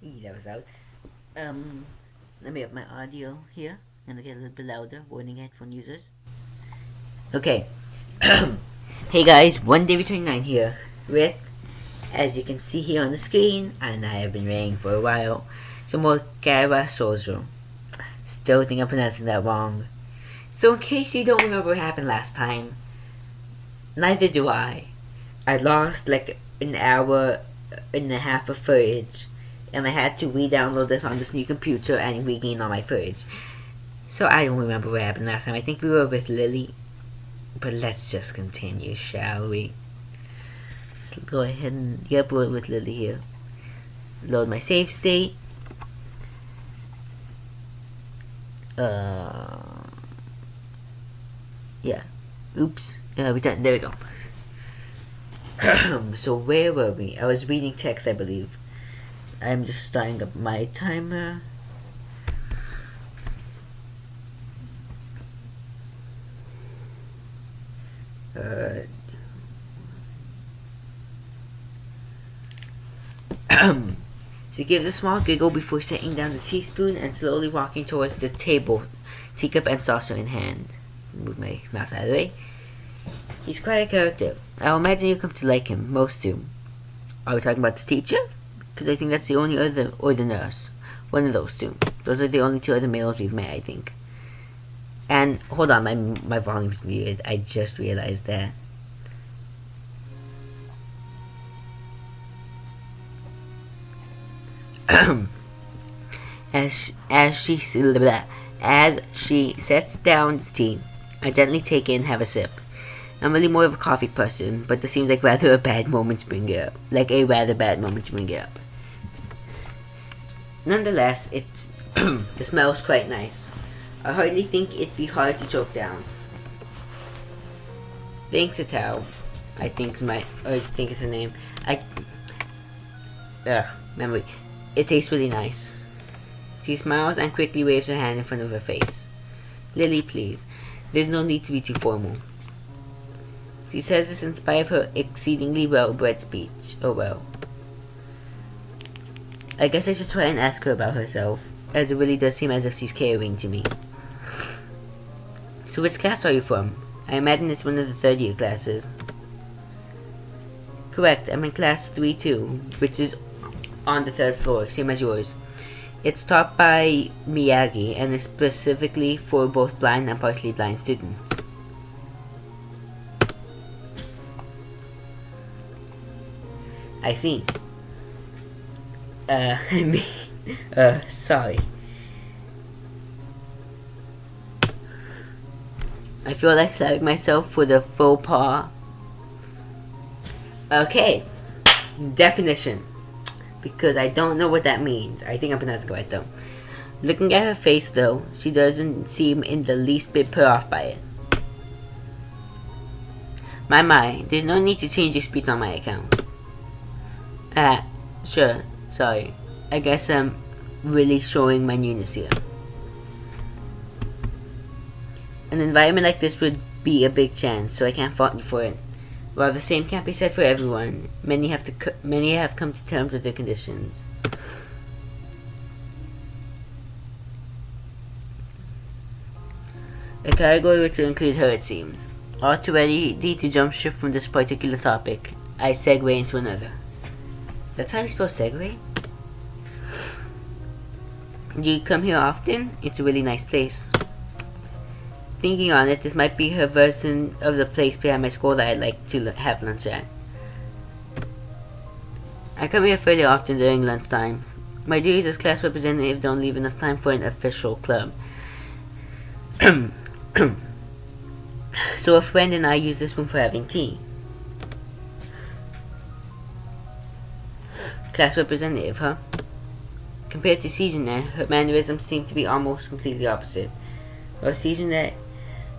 That was loud. Let me up my audio here. Gonna get a little bit louder. Warning headphone users. Okay. Hey guys, 1Day29 here with, as you can see here on the screen, and I have been reading for a while, some more Katawa Shoujo. Still think I'm pronouncing that wrong. So in case you don't remember what happened last time, neither do I. I lost like an hour and a half of footage, and I had to re-download this on this new computer and regain all my footage. So I don't remember what happened last time. I think we were with Lily. But let's just continue, shall we? Let's go ahead and get bored with Lily here. Load my save state. Yeah. Oops. We done. There we go. So where were we? I was reading text, I believe. I'm just starting up my timer. She gives a small giggle before setting down the teaspoon and slowly walking towards the table, teacup and saucer in hand. Move my mouse out of the way. He's quite a character. I'll imagine you come to like him, most do. Are we talking about the teacher? Because I think that's the only other, or the nurse. One of those two. Those are the only two other males we've met, I think. And, hold on, my volume's muted. I just realized that. As she sets down the tea, I gently take it and have a sip. I'm really more of a coffee person, but this seems like a bad moment to bring it up. Nonetheless, it's the smell's quite nice. I hardly think it'd be hard to choke down. Thanks, Katawa. I think it's her name. Memory. It tastes really nice. She smiles and quickly waves her hand in front of her face. Lily, please. There's no need to be too formal. She says this in spite of her exceedingly well-bred speech. Oh well. I guess I should try and ask her about herself, as it really does seem as if she's catering to me. So which class are you from? I imagine it's one of the third-year classes. Correct, I'm in class 3-2, which is on the third floor, same as yours. It's taught by Miyagi and is specifically for both blind and partially blind students. I see. Sorry. I feel like slapping myself for the faux pas. Okay. Definition. Because I don't know what that means. I think I'm pronouncing it right though. Looking at her face though, she doesn't seem in the least bit put off by it. My, there's no need to change your speech on my account. Sure, sorry. I guess I'm really showing my newness here. An environment like this would be a big chance, so I can't fault you for it. While the same can't be said for everyone, many have come to terms with their conditions. A category which will include her, it seems. All too ready to jump ship from this particular topic, I segue into another. That's how you spell segue? Do you come here often? It's a really nice place. Thinking on it, this might be her version of the place behind my school that I'd like to have lunch at. I come here fairly often during lunchtime. My duties as class representative don't leave enough time for an official club. So a friend and I use this room for having tea. Class representative, huh? Compared to Seasonette, her mannerisms seem to be almost completely opposite. While Seasonette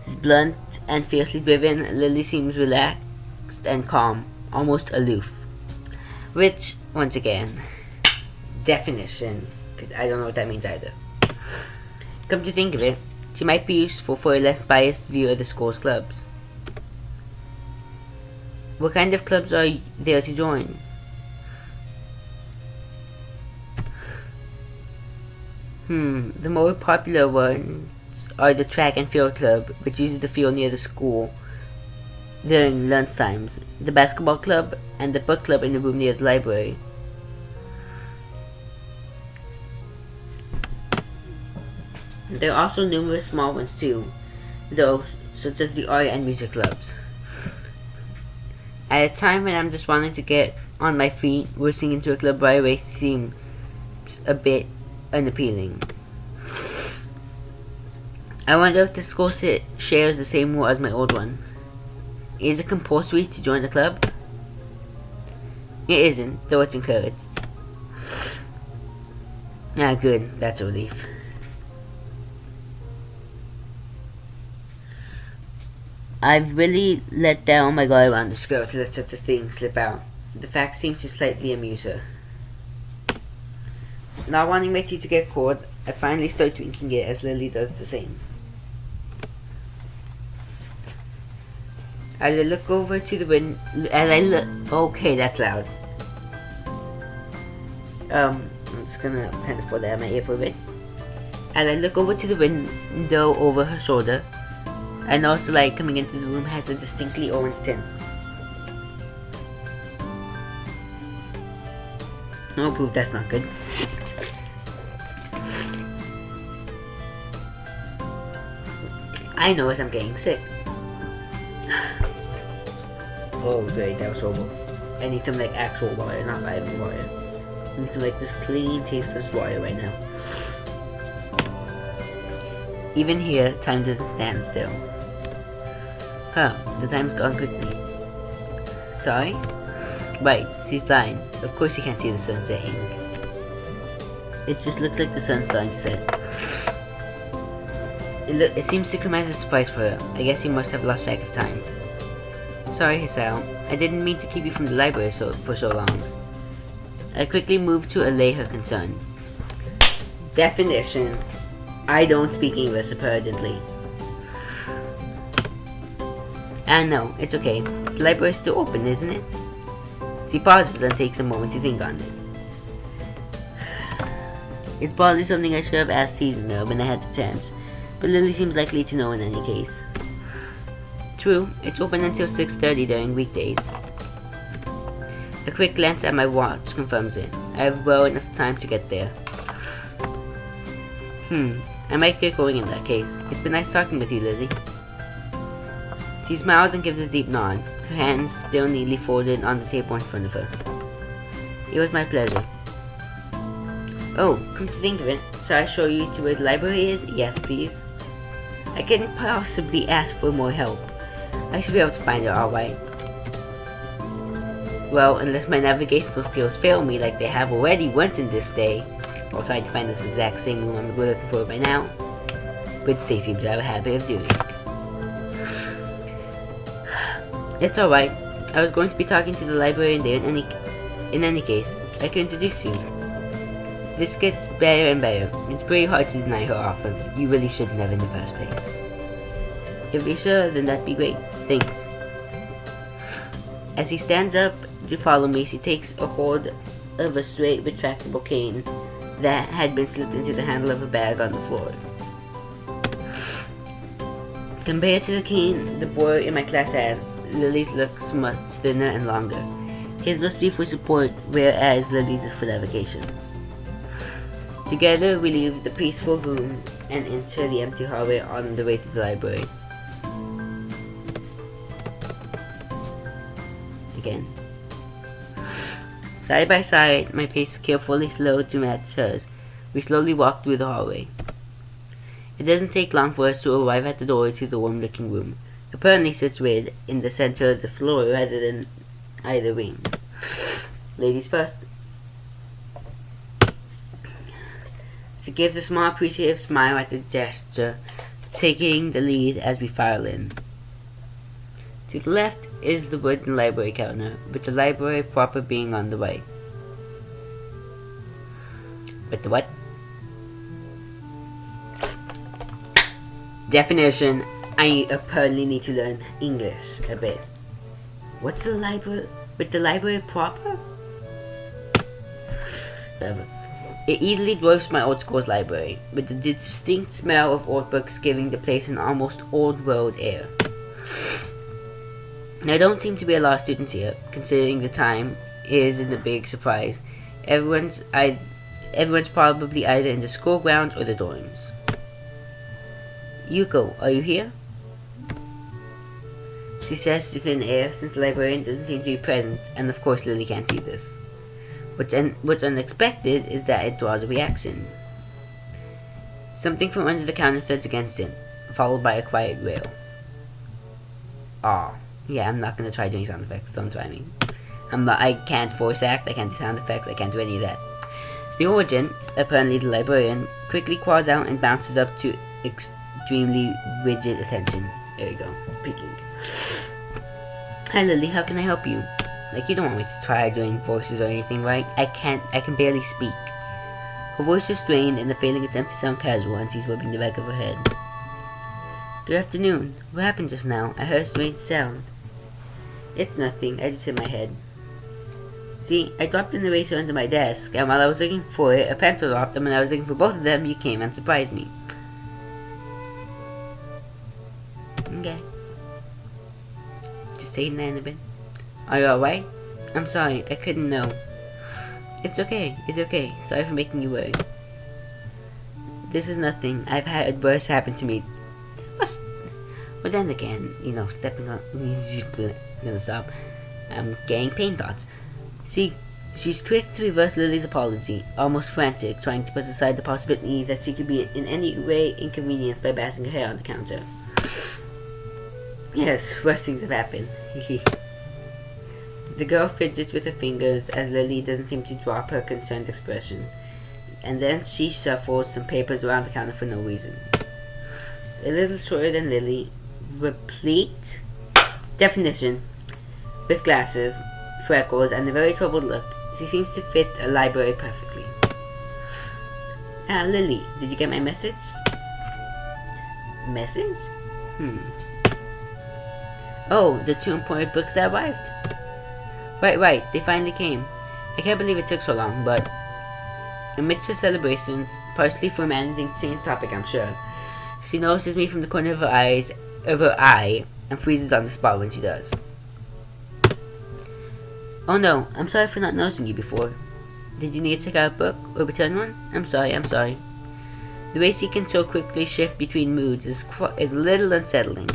is blunt and fiercely driven, Lily seems relaxed and calm, almost aloof. Which, once again, definition, because I don't know what that means either. Come to think of it, she might be useful for a less biased view of the school's clubs. What kind of clubs are there to join? The more popular ones are the track and field club, which uses the field near the school during lunch times, the basketball club, and the book club in the room near the library. There are also numerous small ones too, though, such as the art and music clubs. At a time when I'm just wanting to get on my feet, rushing into a club right away seems a bit unappealing. I wonder if the school shares the same rule as my old one. Is it compulsory to join the club? It isn't, though it's encouraged. Ah, good, that's a relief. I've really let down my guard around the skirt to let such a thing slip out. The fact seems to slightly amuse her. Not wanting my tea to get cold, I finally start drinking it as Lily does the same. As I look over to the window, okay, that's loud. I'm just gonna kind of put that in my ear for a bit. As I look over to the window over her shoulder, I notice the light coming into the room has a distinctly orange tint. No proof that's not good. I know as I'm getting sick. Oh great, that was horrible. I need some like actual water, not vitamin water. I need some like this clean, tasteless water right now. Even here, time doesn't stand still. Huh, the time's gone quickly. Sorry? Right, she's blind. Of course you can't see the sun setting. It just looks like the sun's starting to set. It seems to come as a surprise for her. I guess you must have lost track of time. Sorry, Hisao. I didn't mean to keep you from the library for so long. I quickly moved to allay her concern. Definition. I don't speak English apparently. And no, it's okay. The library is still open, isn't it? She pauses and takes a moment to think on it. It's probably something I should have asked Seasoner when I had the chance, but Lily seems likely to know in any case. True, it's open until 6:30 during weekdays. A quick glance at my watch confirms it. I have well enough time to get there. I might get going in that case. It's been nice talking with you, Lily. She smiles and gives a deep nod, her hands still neatly folded on the table in front of her. It was my pleasure. Oh, come to think of it, shall I show you to where the library is? Yes, please. I couldn't possibly ask for more help. I should be able to find it alright. Well, unless my navigational skills fail me like they have already once in this day. I'll try to find this exact same room I'm looking for by now, which they seem to have a habit of doing. It's alright. I was going to be talking to the librarian there in any case. I can introduce you. This gets better and better. It's pretty hard to deny her offer. You really shouldn't have in the first place. If you're sure, then that'd be great. Thanks. As he stands up to follow me, she takes a hold of a straight retractable cane that had been slipped into the handle of a bag on the floor. Compared to the cane the boy in my class had, Lily's looks much thinner and longer. His must be for support, whereas Lily's is for navigation. Together we leave the peaceful room and enter the empty hallway on the way to the library. Again. Side by side, my pace carefully slowed to match hers. We slowly walked through the hallway. It doesn't take long for us to arrive at the door to the warm-looking room, apparently situated in the center of the floor rather than either wing. Ladies first. She gives a small appreciative smile at the gesture, taking the lead as we file in. To the left is the wooden library counter, with the library proper being on the right. With the what? Definition. I apparently need to learn English a bit. What's the library? With the library proper? Whatever. It easily dwarfs my old school's library, with the distinct smell of old books giving the place an almost old-world air. There don't seem to be a lot of students here, considering the time isn't a big surprise. Everyone's probably either in the school grounds or the dorms. Yuko, are you here? She says to thin air, since the librarian doesn't seem to be present, and of course Lily can't see this. What's unexpected is that it draws a reaction. Something from under the counter thuds against it, followed by a quiet wail. Aw. Yeah, I'm not gonna try doing sound effects, don't try me. I can't voice act, I can't do sound effects, I can't do any of that. The origin, apparently the librarian, quickly crawls out and bounces up to extremely rigid attention. There you go, speaking. Hi Lily, how can I help you? Like, you don't want me to try doing voices or anything, right? I can barely speak. Her voice is strained in a failing attempt to sound casual, and she's rubbing the back of her head. Good afternoon. What happened just now? I heard a strange sound. It's nothing, I just hit my head. See, I dropped an eraser under my desk, and while I was looking for it, a pencil dropped, and when I was looking for both of them, you came and surprised me. Okay. Just saying that in a bit. Are you alright? I'm sorry, I couldn't know. It's okay. Sorry for making you worry. This is nothing. I've had worse happen to me. But then again, stepping on... I'm gonna stop. I'm getting pain thoughts. See, she's quick to reverse Lily's apology, almost frantic, trying to push aside the possibility that she could be in any way inconvenienced by bashing her hair on the counter. Yes, worse things have happened. The girl fidgets with her fingers as Lily doesn't seem to drop her concerned expression, and then she shuffles some papers around the counter for no reason. A little shorter than Lily, replete definition, with glasses, freckles, and a very troubled look, she seems to fit a library perfectly. Ah, Lily, did you get my message? Message? Oh, the 2 important books that arrived. Right, they finally came. I can't believe it took so long, but amidst her celebrations, partially for managing to change topic, I'm sure, she notices me from the corner of her eye, and freezes on the spot when she does. Oh no, I'm sorry for not noticing you before. Did you need to take out a book, or return one? I'm sorry. The way she can so quickly shift between moods is a little unsettling.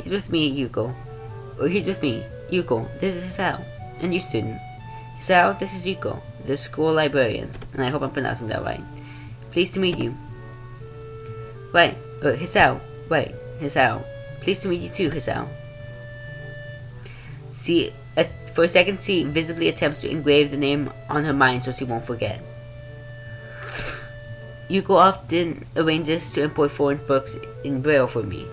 He's with me, Yuko. Yuko, this is Hisao, a new student. Hisao, this is Yuko, the school librarian, and I hope I'm pronouncing that right. Pleased to meet you. Hisao. Pleased to meet you too, Hisao. For a second, she visibly attempts to engrave the name on her mind so she won't forget. Yuko often arranges to import foreign books in Braille for me.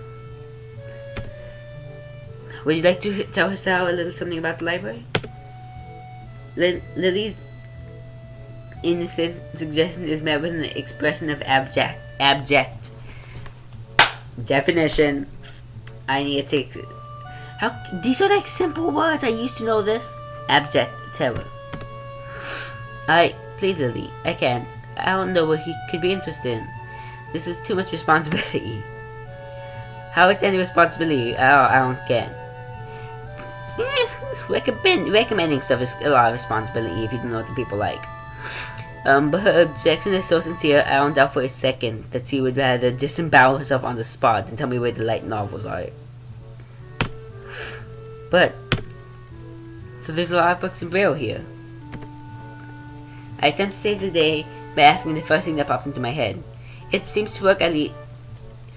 Would you like to tell Hisao a little something about the library? Lily's innocent suggestion is met with an expression of abject definition. I need to take... These are like simple words. I used to know this. Abject terror. Please, Lily. I can't. I don't know what he could be interested in. This is too much responsibility. How it's any responsibility? I don't get. Recommending stuff is a lot of responsibility if you don't know what the people like. But her objection is so sincere, I don't doubt for a second that she would rather disembowel herself on the spot than tell me where the light novels are. But, so there's a lot of books in Braille here. I attempt to save the day by asking the first thing that popped into my head. It seems to work at least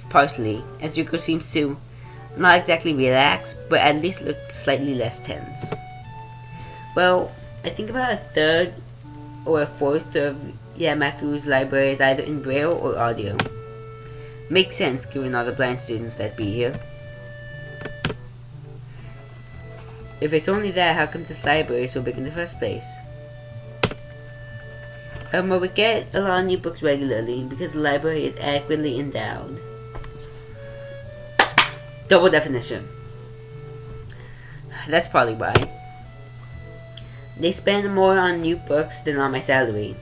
partially, as Yuko seems to not exactly relax, but at least look slightly less tense. Well, I think about a third or a fourth of Yamaku's library is either in Braille or audio. Makes sense given all the blind students that be here. If it's only that, how come this library is so big in the first place? Well, we get a lot of new books regularly because the library is adequately endowed. Double definition. That's probably why. They spend more on new books than on my salary.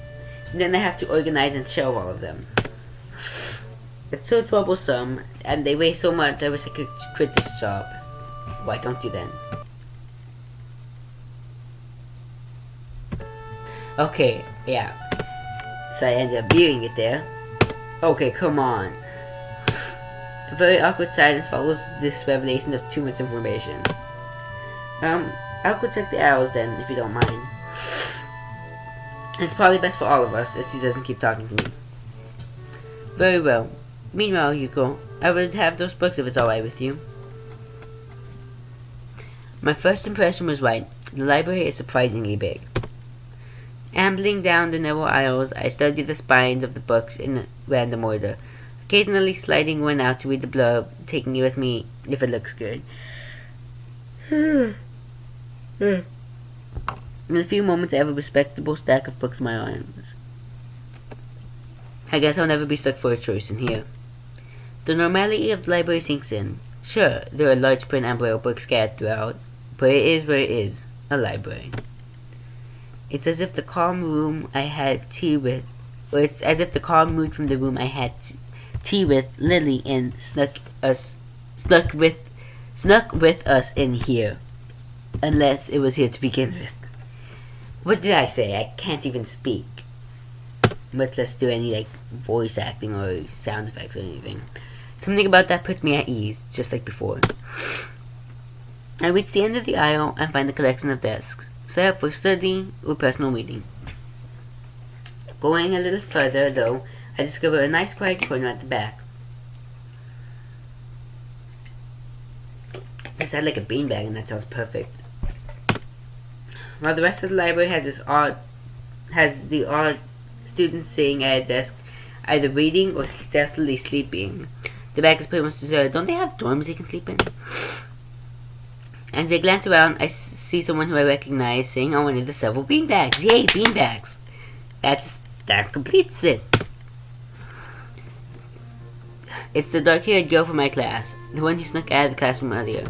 Then I have to organize and shelve all of them. It's so troublesome, and they weigh so much. I wish I could quit this job. Why don't you then? Okay, yeah. So I ended up viewing it there. Okay, come on. A very awkward silence follows this revelation of too much information. I'll go check the owls then, if you don't mind. It's probably best for all of us, if she doesn't keep talking to me. Very well. Meanwhile, Yuko, I would have those books if it's alright with you. My first impression was right. The library is surprisingly big. Ambling down the narrow aisles, I studied the spines of the books in random order, occasionally sliding one out to read the blurb, taking it with me if it looks good. In a few moments, I have a respectable stack of books in my arms. I guess I'll never be stuck for a choice in here. The normality of the library sinks in. Sure, there are large print and braille books scattered throughout, but it is where it is, a library. It's as if the calm room I had tea with, or it's as if the calm mood from the room I had tea with Lily in snuck with us in here. Unless it was here to begin with. What did I say? I can't even speak. Much less do any voice acting or sound effects or anything. Something about that puts me at ease, just like before. I reach the end of the aisle and find a collection of desks, set up for study or personal reading. Going a little further, though, I discover a nice quiet corner at the back. I had like a beanbag, and that sounds perfect. While the rest of the library has the odd students sitting at a desk, either reading or stealthily sleeping. The back is pretty much deserted. Don't they have dorms they can sleep in? As I glance around, I see someone who I recognize sitting on one of the several beanbags. Yay, beanbags! That completes it. It's the dark-haired girl from my class, the one who snuck out of the classroom earlier.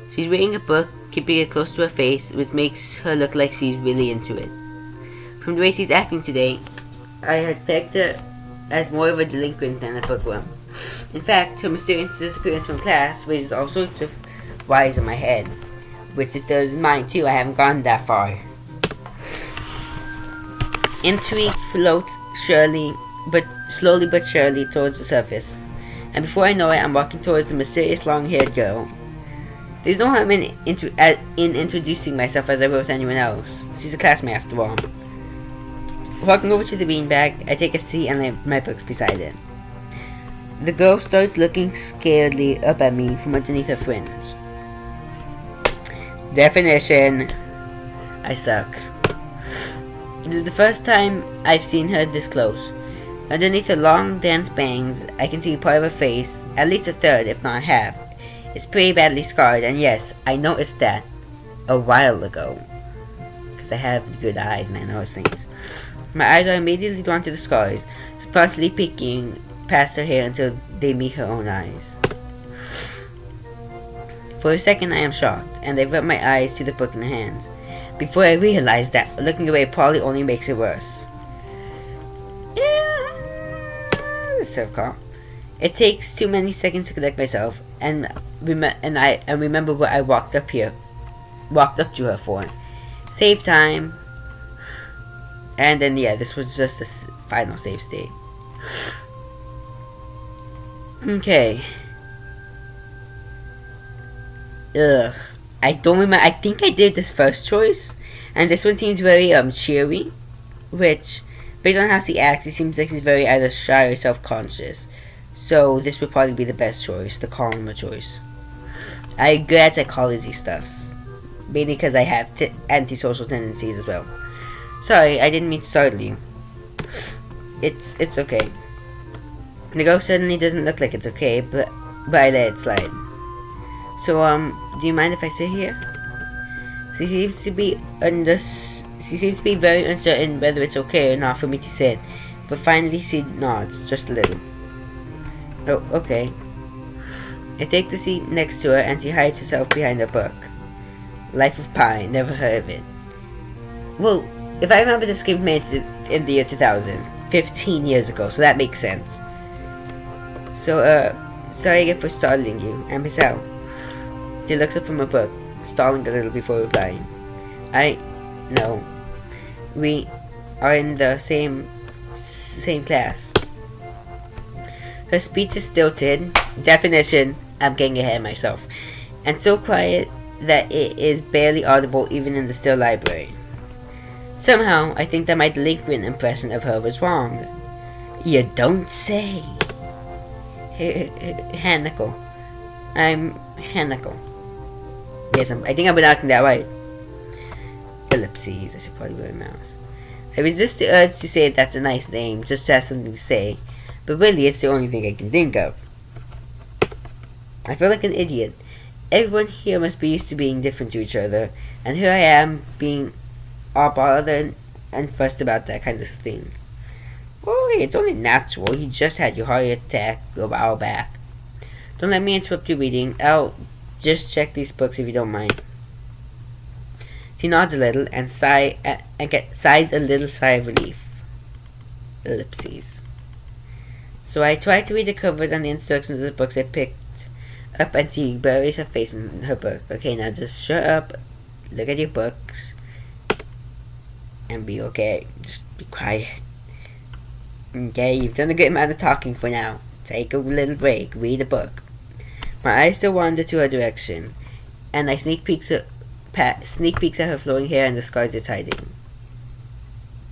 She's reading a book, keeping it close to her face, which makes her look like she's really into it. From the way she's acting today, I had pegged her as more of a delinquent than a bookworm. In fact, her mysterious disappearance from class raises all sorts of whys in my head, which it does in mine too. I haven't gone that far. Intrigue floats slowly but surely towards the surface, and before I know it, I'm walking towards the mysterious long-haired girl. There's no harm in introducing myself as I would with anyone else. She's a classmate after all. Walking over to the beanbag, I take a seat and lay my books beside it. The girl starts looking scaredly up at me from underneath her fringe. Definition: I suck. It is the first time I've seen her this close. Underneath her long, dense bangs, I can see part of her face, at least a third, if not half. It's pretty badly scarred, and yes, I noticed that a while ago. Because I have good eyes and I notice things. My eyes are immediately drawn to the scars, subconsciously peeking past her hair until they meet her own eyes. For a second I am shocked, and I rub my eyes to the book in her hands, before I realize that looking away probably only makes it worse. So calm. It takes too many seconds to collect myself, and remember what I walked up to her for. Save time. And then yeah, this was just a final save state. Okay. Ugh. I don't remember. I think I did this first choice, and this one seems very cheery, which, based on how she acts, it seems like she's very either shy or self-conscious. So this would probably be the best choice, the calmer choice. I'm good at psychology stuffs, mainly because I have antisocial tendencies as well. Sorry, I didn't mean to startle you. It's okay. The girl certainly doesn't look like it's okay, but I let it slide. So, do you mind if I sit here? She seems to be very uncertain whether it's okay or not for me to sit, but finally she nods, just a little. Oh, okay. I take the seat next to her and she hides herself behind a book. Life of Pi, never heard of it. Well, If I remember, this game made in the year 2000, 15 years ago, so that makes sense. So, sorry again for startling you. I'm Michelle. She looks up from her book, stalling a little before replying. I know. We are in the same class. Her speech is stilted. Definition, I'm getting ahead of myself. And so quiet that it is barely audible even in the still library. Somehow, I think that my delinquent impression of her was wrong. You don't say. Hanako. I'm Hanako. Yes, I think I'm pronouncing that right. Ellipses, I should probably wear a mouse. I resist the urge to say that's a nice name, just to have something to say, but really it's the only thing I can think of. I feel like an idiot. Everyone here must be used to being different to each other, and here I am being all bothered and fussed about that kind of thing. Oh, hey, it's only natural. You just had your heart attack a while back. Don't let me interrupt your reading. I'll just check these books if you don't mind. She nods a little and sighs a little sigh of relief. Ellipses. So I try to read the covers and the instructions of the books I picked up, and she buries her face in her book. Okay, now just shut up, look at your books, and be okay. Just be quiet. Okay, you've done a good amount of talking for now. Take a little break, read a book. My eyes still wander to her direction, and I sneak peeks at her flowing hair and the scars it's hiding.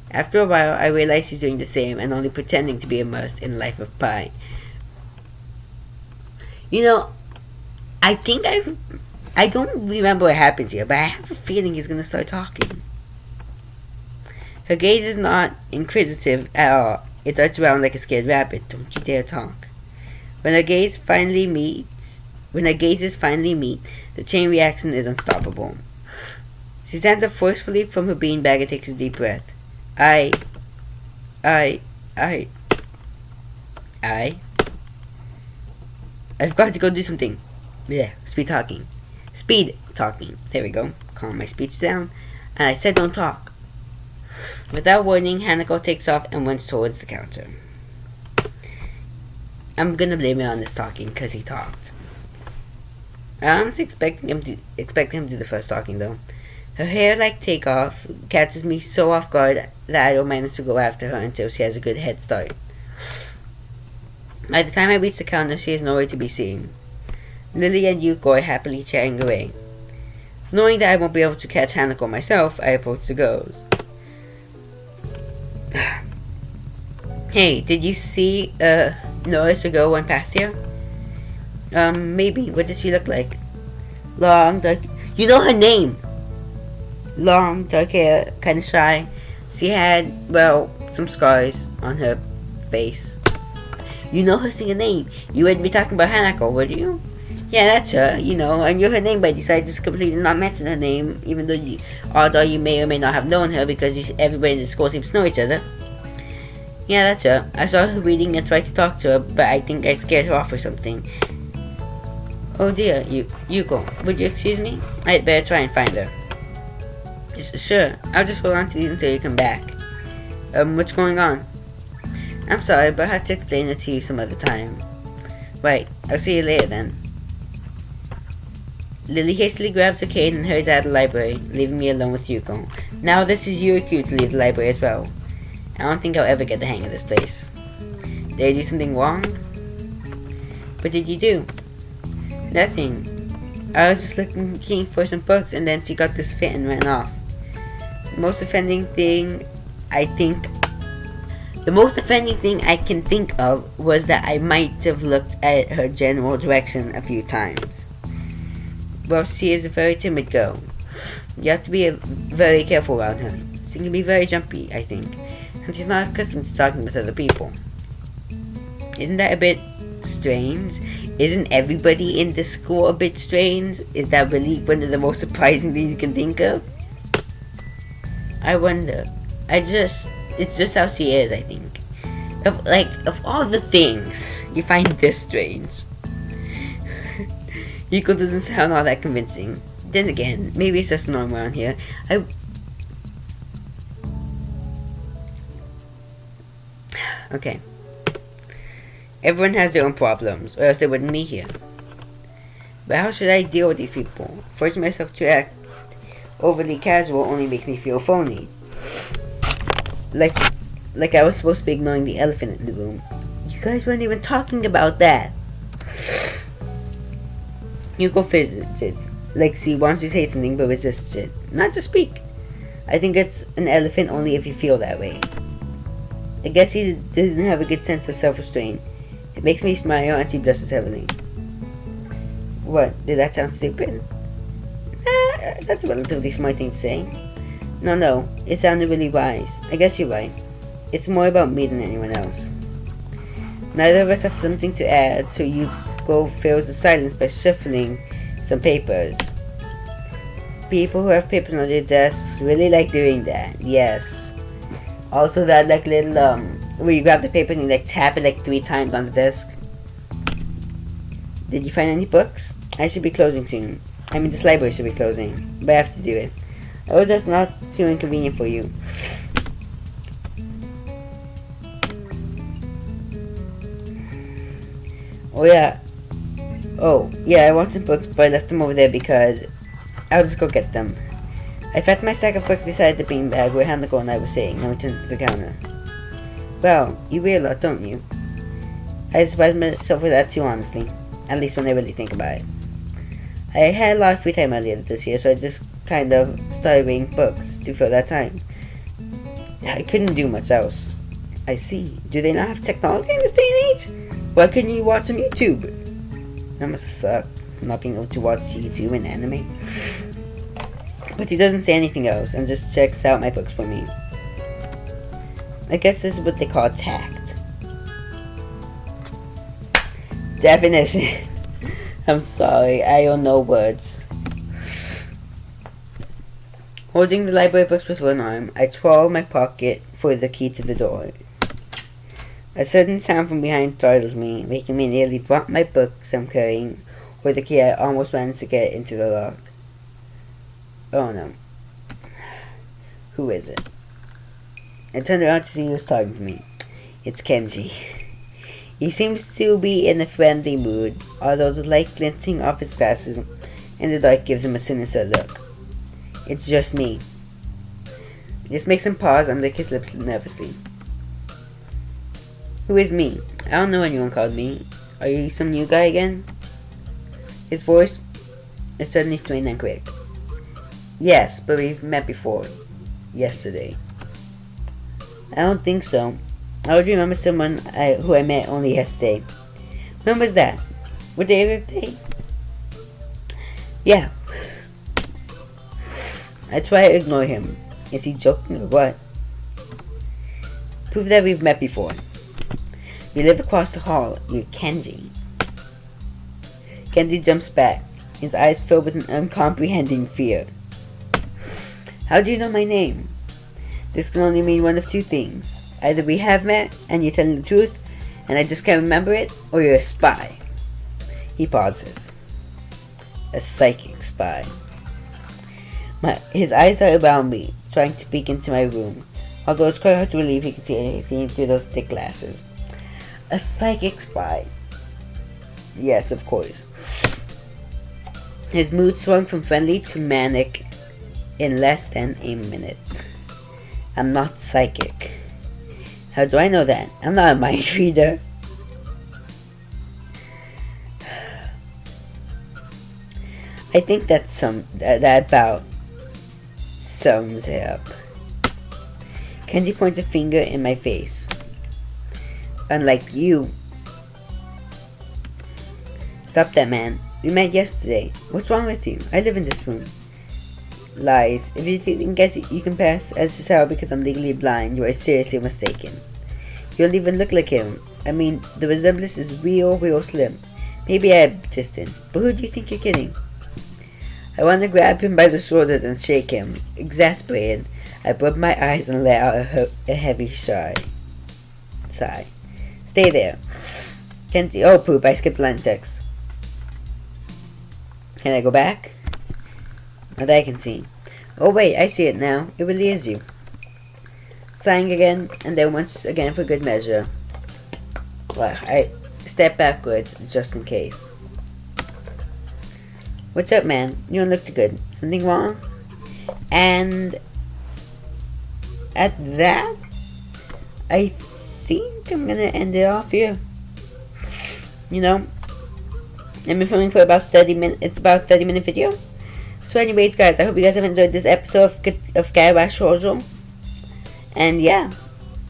After a while, I realize she's doing the same and only pretending to be immersed in a life of pie. You know, I think I don't remember what happens here, but I have a feeling he's gonna start talking. Her gaze is not inquisitive at all. It darts around like a scared rabbit. Don't you dare talk. When our gazes finally meet, the chain reaction is unstoppable. She stands up forcefully from her beanbag and takes a deep breath. I've got to go do something. Yeah, speed talking. There we go. Calm my speech down. And I said don't talk. Without warning, Hanako takes off and runs towards the counter. I'm gonna blame it on this talking, because he talked. I honestly expect him to do the first talking, though. Her hair, like takeoff, catches me so off guard that I don't manage to go after her until she has a good head start. By the time I reach the counter, she is nowhere to be seen. Lily and Yuko are happily chatting away. Knowing that I won't be able to catch Hanako myself, I approach the girls. Hey, did you see notice a girl went past here? Maybe. What did she look like? Long, dark... You know her name! Long, dark hair, kinda shy. She had, well, some scars on her face. You know her singing name. You wouldn't be talking about Hanako, would you? Yeah, that's her, you know. I knew her name, but I decided to completely not mention her name, although you may or may not have known her because everybody in the school seems to know each other. Yeah, that's her. I saw her reading and tried to talk to her, but I think I scared her off or something. Oh dear, Yuko, would you excuse me? I'd better try and find her. Sure, I'll just hold on to these until you come back. What's going on? I'm sorry, but I'll have to explain it to you some other time. Right, I'll see you later then. Lily hastily grabs her cane and hurries out of the library, leaving me alone with Yuko. Now this is your cue to leave the library as well. I don't think I'll ever get the hang of this place. Did I do something wrong? What did you do? Nothing. I was just looking for some books and then she got this fit and ran off. The most offending thing I can think of was that I might have looked at her general direction a few times. Well, she is a very timid girl. You have to be very careful around her. She can be very jumpy, I think. And she's not accustomed to talking with other people. Isn't that a bit strange? Isn't everybody in this school a bit strange? Is that really one of the most surprising things you can think of? I wonder. It's just how she is, I think. Of all the things, you find this strange. Yuko doesn't sound all that convincing. Then again, maybe it's just normal around here. Okay. Everyone has their own problems, or else they wouldn't be here. But how should I deal with these people? Forcing myself to act overly casual only makes me feel phony. Like I was supposed to be ignoring the elephant in the room. You guys weren't even talking about that. You go fidget. Like, see, wants to say something but resists it. Not to speak. I think it's an elephant only if you feel that way. I guess he doesn't have a good sense of self-restraint. It makes me smile and she blushes heavily. What? Did that sound stupid? That's a relatively smart thing to say. No, it sounded really wise. I guess you're right. It's more about me than anyone else. Neither of us have something to add, so Yuko fills the silence by shuffling some papers. People who have papers on their desks really like doing that, yes. Also that like little where you grab the paper and you like tap it like 3 times on the desk. Did you find any books? I should be closing soon. I mean, this library should be closing, but I have to do it. I hope that's not too inconvenient for you. Oh yeah, I want some books, but I left them over there because I'll just go get them. I passed my stack of books beside the beanbag where Hanako and I were sitting, and we turned to the counter. Well, you read a lot, don't you? I surprised myself with that too, honestly. At least when I really think about it. I had a lot of free time earlier this year, so I just kind of started reading books to fill that time. I couldn't do much else. I see. Do they not have technology in this day and age? Why couldn't you watch some YouTube? That must suck, not being able to watch YouTube and anime. But he doesn't say anything else and just checks out my books for me. I guess this is what they call tact. Definition. I'm sorry, I don't know words. Holding the library books with one arm, I twirl my pocket for the key to the door. A sudden sound from behind startles me, making me nearly drop my books I'm carrying, or the key I almost managed to get into the lock. Oh no. Who is it? I turned around to see who was talking to me. It's Kenji. He seems to be in a friendly mood, although the light glinting off his glasses in the dark gives him a sinister look. It's just me. This makes him pause and lick his lips nervously. Who is me? I don't know anyone called me. Are you some new guy again? His voice is suddenly strained and quick. Yes, but we've met before. Yesterday. I don't think so. I would remember someone who I met only yesterday. When was that? What day of the day? Yeah. I try to ignore him. Is he joking or what? Prove that we've met before. You live across the hall. You're Kenji. Kenji jumps back, his eyes filled with an uncomprehending fear. How do you know my name? This can only mean one of two things. Either we have met, and you're telling the truth, and I just can't remember it, or you're a spy. He pauses. A psychic spy. His eyes are around me, trying to peek into my room, although it's quite hard to believe he can see anything through those thick glasses. A psychic spy. Yes, of course. His mood swung from friendly to manic in less than a minute. I'm not psychic. How do I know that? I'm not a mind reader. I think that about sums it up. Kenji points a finger in my face. Unlike you. Stop that, man. We met yesterday. What's wrong with you? I live in this room. Lies. If you think you can pass as his hell because I'm legally blind, you are seriously mistaken. You don't even look like him. I mean, the resemblance is real slim. Maybe I have distance, but who do you think you're kidding? I want to grab him by the shoulders and shake him. Exasperated, I rub my eyes and let out a heavy sigh. Stay there. Kenji. Oh, poop, I skipped line text. Can I go back? Not that I can see. Oh wait, I see it now. It really is you. sighing again, and then once again for good measure. Well, I step backwards just in case. What's up, man? You don't look too good. Something wrong? And at that, I think I'm gonna end it off here. You know, I've been filming for about 30 minutes. It's about a 30-minute video. So anyways, guys, I hope you guys have enjoyed this episode of Katawa Shoujo. And yeah,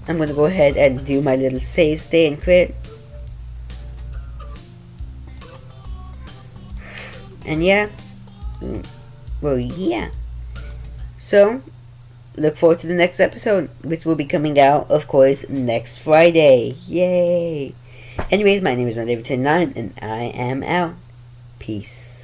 I'm gonna go ahead and do my little save, stay, and quit. And yeah, well, yeah. So, look forward to the next episode, which will be coming out, of course, next Friday. Yay! Anyways, my name is David 29, and I am out. Peace.